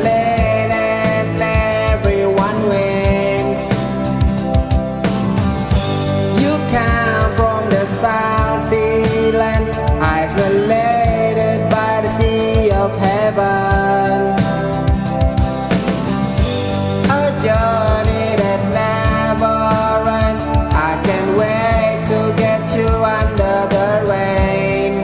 lane and everyone wins. You come from the South Zealand, isolated by the sea of heaven. A journey that never ends. I can't wait to get you under the rain.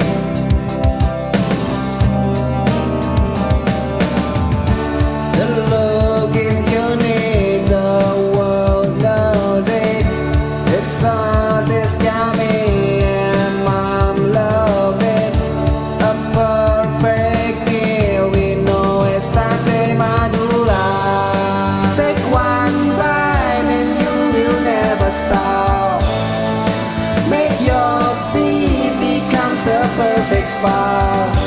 The look is unique, the world knows it. The sauce is yummy and mom loves it. A perfect meal, we know it's Satay Madura. Take one bite and you will never stop. Make your seat becomes a perfect spot.